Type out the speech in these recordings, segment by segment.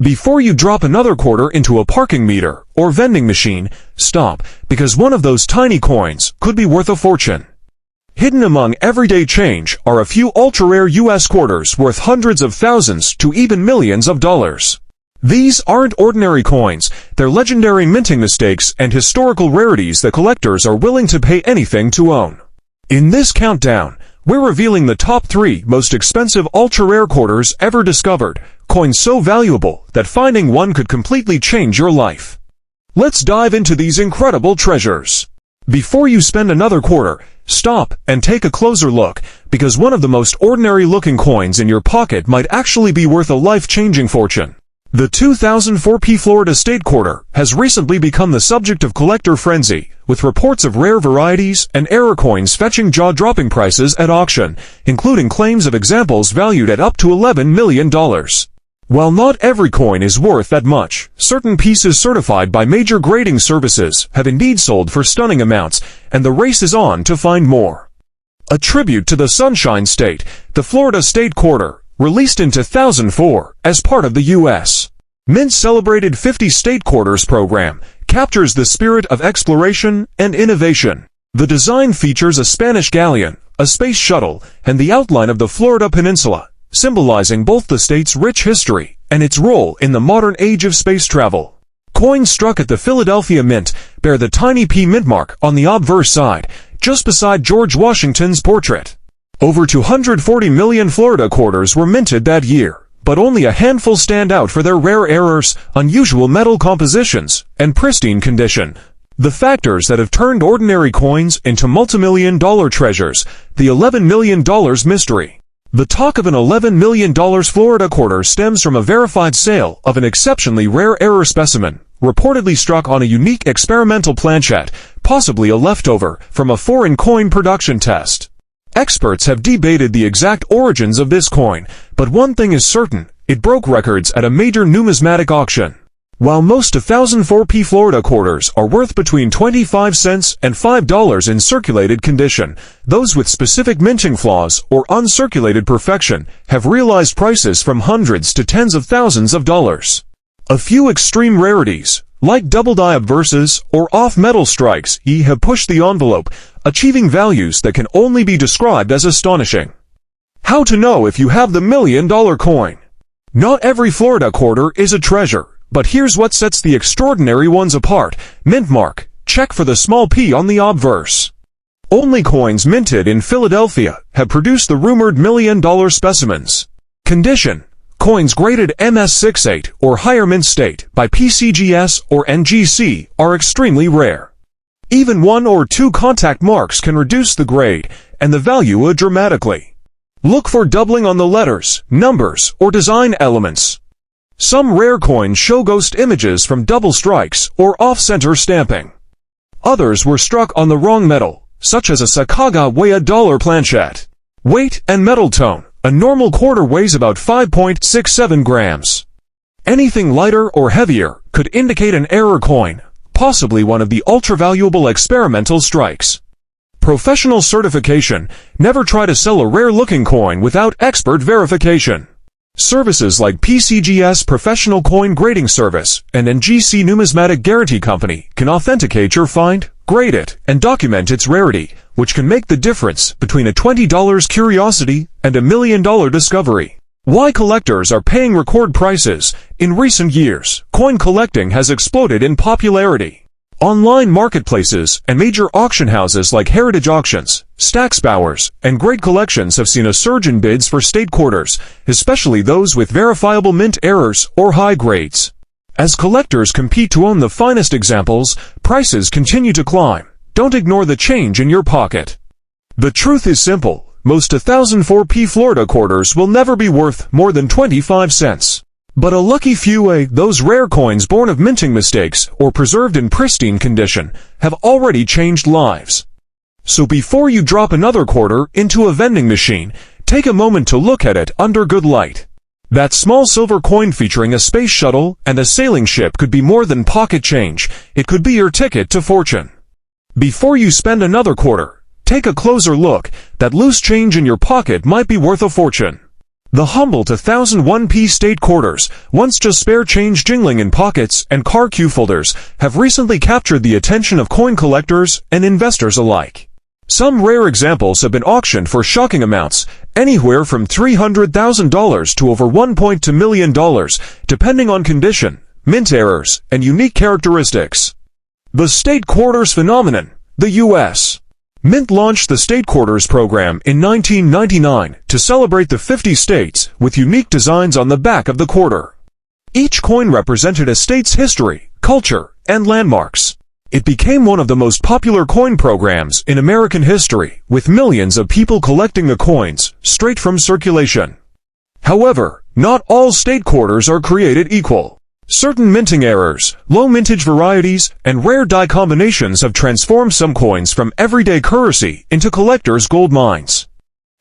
Before you drop another quarter into a parking meter or vending machine, stop, because one of those tiny coins could be worth a fortune. Hidden among everyday change are a few ultra-rare US quarters worth hundreds of thousands to even millions of dollars. These aren't ordinary coins, they're legendary minting mistakes and historical rarities that collectors are willing to pay anything to own. In this countdown, we're revealing the top 3 most expensive ultra-rare quarters ever discovered, coins so valuable that finding one could completely change your life. Let's dive into these incredible treasures. Before you spend another quarter, stop and take a closer look, because one of the most ordinary-looking coins in your pocket might actually be worth a life-changing fortune. The 2004 Florida State Quarter has recently become the subject of collector frenzy, with reports of rare varieties and error coins fetching jaw-dropping prices at auction, including claims of examples valued at up to $11 million. While not every coin is worth that much, certain pieces certified by major grading services have indeed sold for stunning amounts, and the race is on to find more. A tribute to the Sunshine State, the Florida State Quarter, released in 2004 as part of the U.S. Mint's celebrated 50 State Quarters program, captures the spirit of exploration and innovation. The design features a Spanish galleon, a space shuttle, and the outline of the Florida Peninsula, symbolizing both the state's rich history and its role in the modern age of space travel. Coins struck at the Philadelphia Mint bear the tiny P mint mark on the obverse side, just beside George Washington's portrait. Over 240 million Florida quarters were minted that year, but only a handful stand out for their rare errors, unusual metal compositions, and pristine condition. The factors that have turned ordinary coins into multimillion-dollar treasures, the $11 million mystery. The talk of an $11 million Florida quarter stems from a verified sale of an exceptionally rare error specimen, reportedly struck on a unique experimental planchette, possibly a leftover from a foreign coin production test. Experts have debated the exact origins of this coin, but one thing is certain, it broke records at a major numismatic auction. While most 2004 Florida quarters are worth between 25 cents and $5 in circulated condition, those with specific minting flaws or uncirculated perfection have realized prices from hundreds to tens of thousands of dollars. A few extreme rarities, like double-die obverses or off-metal strikes, have pushed the envelope, achieving values that can only be described as astonishing. How to know if you have the $1 million coin? Not every Florida quarter is a treasure, but here's what sets the extraordinary ones apart. Mint mark, check for the small p on the obverse. Only coins minted in Philadelphia have produced the rumored $1 million specimens. Condition: coins graded MS68 or higher mint state by PCGS or NGC are extremely rare. Even 1 or 2 contact marks can reduce the grade and the value dramatically. Look for doubling on the letters, numbers, or design elements. Some rare coins show ghost images from double strikes or off-center stamping. Others were struck on the wrong metal, such as a Sacagawea dollar planchette. Weight and metal tone: a normal quarter weighs about 5.67 grams. Anything lighter or heavier could indicate an error coin, possibly one of the ultra-valuable experimental strikes. Professional certification: never try to sell a rare-looking coin without expert verification. Services like PCGS Professional Coin Grading Service and NGC Numismatic Guarantee Company can authenticate your find, grade it, and document its rarity, which can make the difference between a $20 curiosity and a $1 million discovery. Why collectors are paying record prices? In recent years, coin collecting has exploded in popularity. Online marketplaces and major auction houses like Heritage Auctions, Stack's Bowers, and Great Collections have seen a surge in bids for state quarters, especially those with verifiable mint errors or high grades. As collectors compete to own the finest examples, prices continue to climb. Don't ignore the change in your pocket. The truth is simple: most 2004 Florida quarters will never be worth more than 25 cents. But a lucky few, those rare coins born of minting mistakes or preserved in pristine condition, have already changed lives. So before you drop another quarter into a vending machine, take a moment to look at it under good light. That small silver coin featuring a space shuttle and a sailing ship could be more than pocket change. It could be your ticket to fortune. Before you spend another quarter, take a closer look. That loose change in your pocket might be worth a fortune. The humble 2001p state quarters, once just spare change jingling in pockets and car cupholders, have recently captured the attention of coin collectors and investors alike. Some rare examples have been auctioned for shocking amounts, anywhere from $300,000 to over $1.2 million, depending on condition, mint errors, and unique characteristics. The State Quarters Phenomenon, the U.S. Mint launched the State Quarters program in 1999 to celebrate the 50 states with unique designs on the back of the quarter. Each coin represented a state's history, culture, and landmarks. It became one of the most popular coin programs in American history, with millions of people collecting the coins straight from circulation. However, not all state quarters are created equal. Certain minting errors, low mintage varieties, and rare die combinations have transformed some coins from everyday currency into collectors' gold mines.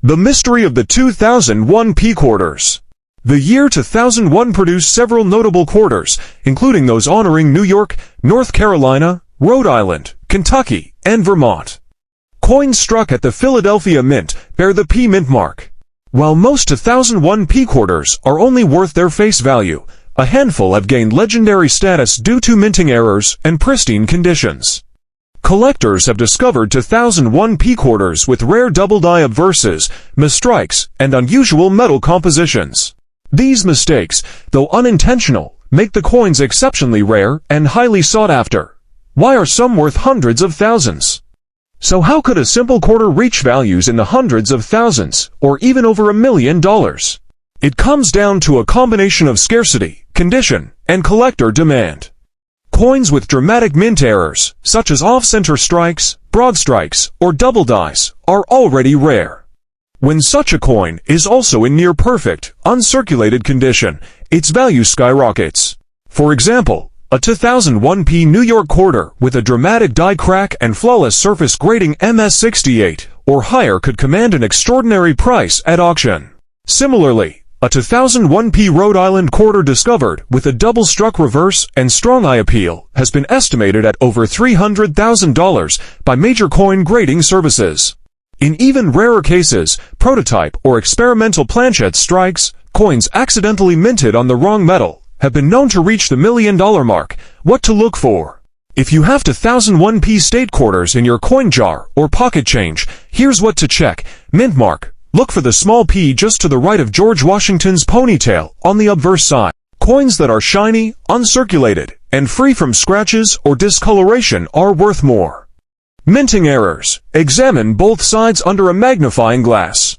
The mystery of the 2001p quarters. The year 2001 produced several notable quarters, including those honoring New York, North Carolina, Rhode Island, Kentucky, and Vermont. Coins struck at the Philadelphia Mint bear the P Mint mark. While most 2001p quarters are only worth their face value, a handful have gained legendary status due to minting errors and pristine conditions. Collectors have discovered 2001p quarters with rare double die obverses, misstrikes, and unusual metal compositions. These mistakes, though unintentional, make the coins exceptionally rare and highly sought after. Why are some worth hundreds of thousands? So how could a simple quarter reach values in the hundreds of thousands, or even over $1 million? It comes down to a combination of scarcity, condition, and collector demand. Coins with dramatic mint errors, such as off-center strikes, broad strikes, or double dies, are already rare. When such a coin is also in near-perfect, uncirculated condition, its value skyrockets. For example, a 2001p New York quarter with a dramatic die crack and flawless surface grading MS68 or higher could command an extraordinary price at auction. Similarly, a 2001p Rhode Island quarter discovered with a double-struck reverse and strong eye appeal has been estimated at over $300,000 by major coin grading services. In even rarer cases, prototype or experimental planchette strikes, coins accidentally minted on the wrong metal, have been known to reach the $1 million mark. What to look for? If you have 2001p state quarters in your coin jar or pocket change, here's what to check. Mint mark. Look for the small p just to the right of George Washington's ponytail on the obverse side. Coins that are shiny, uncirculated, and free from scratches or discoloration are worth more. Minting errors. Examine both sides under a magnifying glass.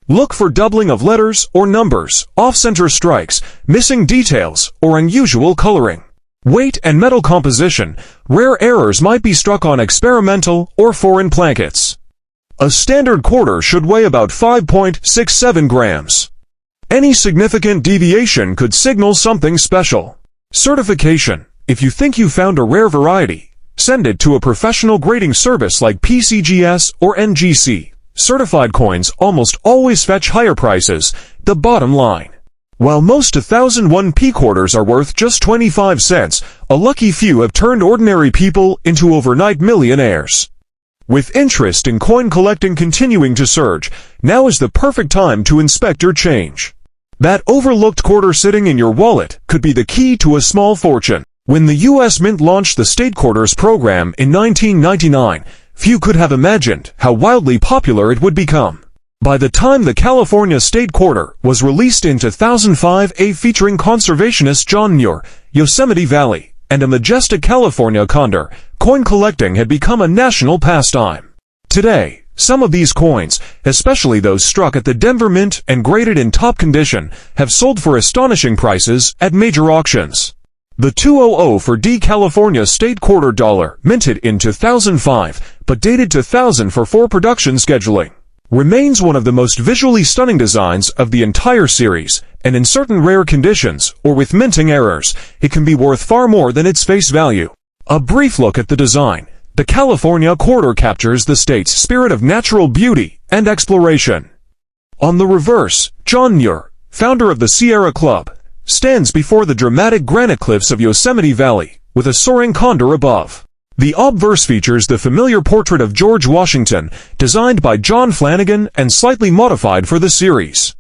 Look for doubling of letters or numbers, off-center strikes, missing details, or unusual coloring. Weight and metal composition. Rare errors might be struck on experimental or foreign plankets. A standard quarter should weigh about 5.67 grams. Any significant deviation could signal something special. Certification. If you think you found a rare variety, send it to a professional grading service like PCGS or NGC. Certified coins almost always fetch higher prices. The bottom line. While most 2001p quarters are worth just 25 cents, a lucky few have turned ordinary people into overnight millionaires. With interest in coin collecting continuing to surge, now is the perfect time to inspect your change. That overlooked quarter sitting in your wallet could be the key to a small fortune. When the U.S. Mint launched the State Quarters program in 1999, few could have imagined how wildly popular it would become. By the time the California State Quarter was released in 2005, featuring conservationist John Muir, Yosemite Valley, and a majestic California condor, coin collecting had become a national pastime. Today, some of these coins, especially those struck at the Denver Mint and graded in top condition, have sold for astonishing prices at major auctions. The 200 for D California State Quarter dollar, minted in 2005, but dated 2000 for 4 production scheduling, remains one of the most visually stunning designs of the entire series, and in certain rare conditions, or with minting errors, it can be worth far more than its face value. A brief look at the design. The California Quarter captures the state's spirit of natural beauty and exploration. On the reverse, John Muir, founder of the Sierra Club, stands before the dramatic granite cliffs of Yosemite Valley, with a soaring condor above. The obverse features the familiar portrait of George Washington, designed by John Flanagan and slightly modified for the series.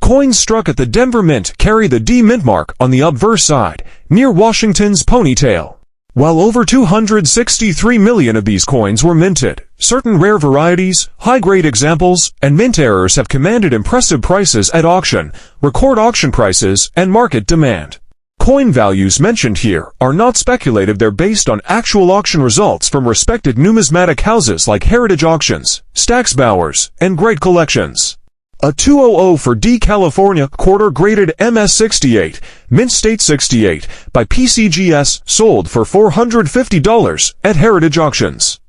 Coins struck at the Denver Mint carry the D Mint mark on the obverse side, near Washington's ponytail. While over 263 million of these coins were minted, certain rare varieties, high-grade examples, and mint errors have commanded impressive prices at auction, record auction prices, and market demand. Coin values mentioned here are not speculative, they're based on actual auction results from respected numismatic houses like Heritage Auctions, Stack's Bowers, and Great Collections. A 200 for D California quarter graded MS68, Mint State 68, by PCGS sold for $450 at Heritage Auctions.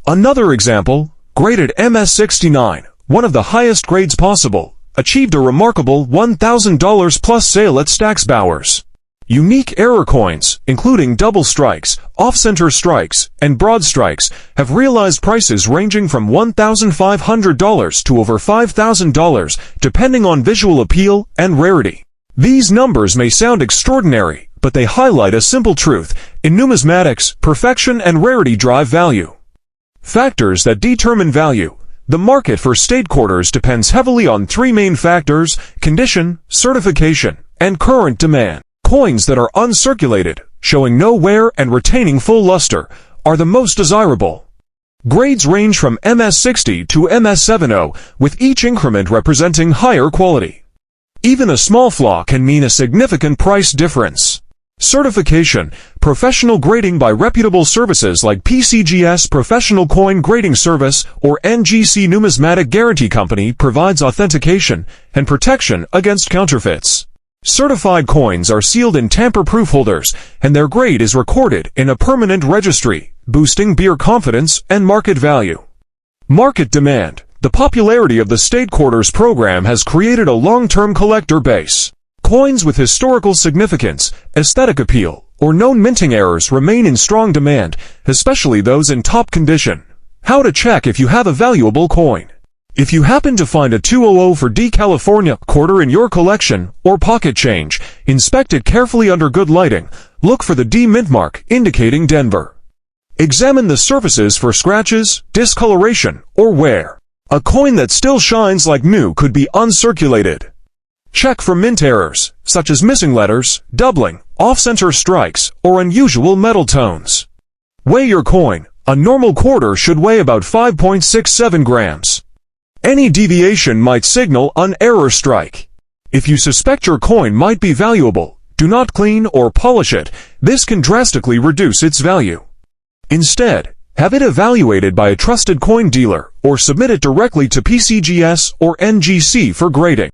Another example, graded MS69, one of the highest grades possible, achieved a remarkable $1,000 plus sale at Stack's Bowers. Unique error coins, including double strikes, off-center strikes, and broad strikes, have realized prices ranging from $1,500 to over $5,000, depending on visual appeal and rarity. These numbers may sound extraordinary, but they highlight a simple truth: in numismatics, perfection and rarity drive value. Factors that determine value. The market for state quarters depends heavily on three main factors: condition, certification, and current demand. Coins that are uncirculated, showing no wear and retaining full luster, are the most desirable. Grades range from MS60 to MS70, with each increment representing higher quality. Even a small flaw can mean a significant price difference. Certification, professional grading by reputable services like PCGS Professional Coin Grading Service or NGC Numismatic Guarantee Company, provides authentication and protection against counterfeits. Certified coins are sealed in tamper-proof holders, and their grade is recorded in a permanent registry, boosting beer confidence and market value. Market demand. The popularity of the State Quarters program has created a long-term collector base. Coins with historical significance, aesthetic appeal, or known minting errors remain in strong demand, especially those in top condition. How to check if you have a valuable coin. If you happen to find a 200 for D California quarter in your collection, or pocket change, inspect it carefully under good lighting. Look for the D Mint mark indicating Denver. Examine the surfaces for scratches, discoloration, or wear. A coin that still shines like new could be uncirculated. Check for mint errors, such as missing letters, doubling, off-center strikes, or unusual metal tones. Weigh your coin. A normal quarter should weigh about 5.67 grams. Any deviation might signal an error strike. If you suspect your coin might be valuable, do not clean or polish it. This can drastically reduce its value. Instead, have it evaluated by a trusted coin dealer or submit it directly to PCGS or NGC for grading.